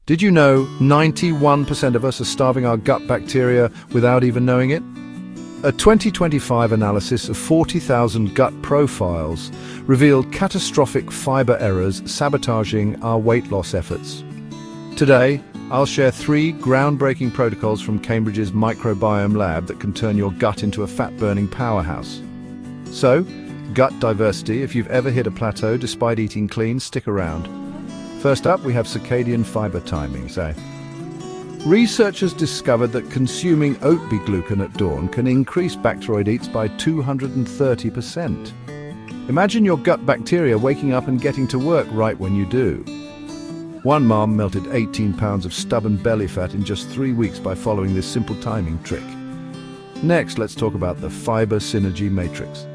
Did you know 91% of us are starving our gut bacteria without even knowing it? A 2025 analysis of 40,000 gut profiles revealed catastrophic fiber errors sabotaging our weight loss efforts. Today, I'll share 3 groundbreaking protocols from Cambridge's Microbiome lab that can turn your gut into a fat-burning powerhouse. So, gut diversity. If you've ever hit a plateau despite eating clean, stick around. First up, we have circadian fiber timings. Researchers discovered that consuming oat β-glucan at dawn can increase Bacteroidetes by 230%. Imagine your gut bacteria waking up and getting to work right when you do. One mom melted 18 pounds of stubborn belly fat in just 3 weeks by following this simple timing trick. Next, let's talk about the fiber synergy matrix.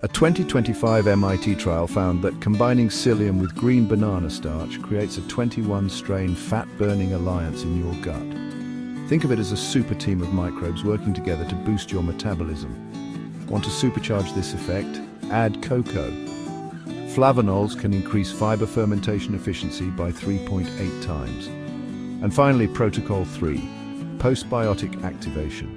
A 2025 MIT trial found that combining psyllium with green banana starch creates a 21-strain fat-burning alliance in your gut. Think of it as a super team of microbes working together to boost your metabolism. Want to supercharge this effect? Add cocoa. Flavanols can increase fiber fermentation efficiency by 3.8 times. And finally, Protocol 3, postbiotic activation.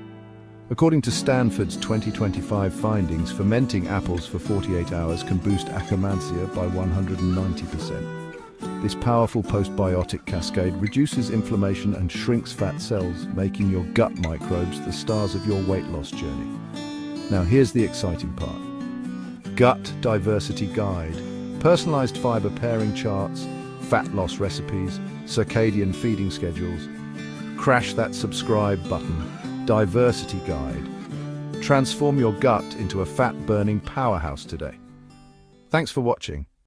According to Stanford's 2025 findings, fermenting apples for 48 hours can boost Akkermansia by 190%. This powerful postbiotic cascade reduces inflammation and shrinks fat cells, making your gut microbes the stars of your weight loss journey. Now here's the exciting part. Gut Diversity Guide. Personalized fiber pairing charts, fat loss recipes, circadian feeding schedules. Crash that subscribe button. Diversity Guide. Transform your gut into a fat-burning powerhouse today. Thanks for watching.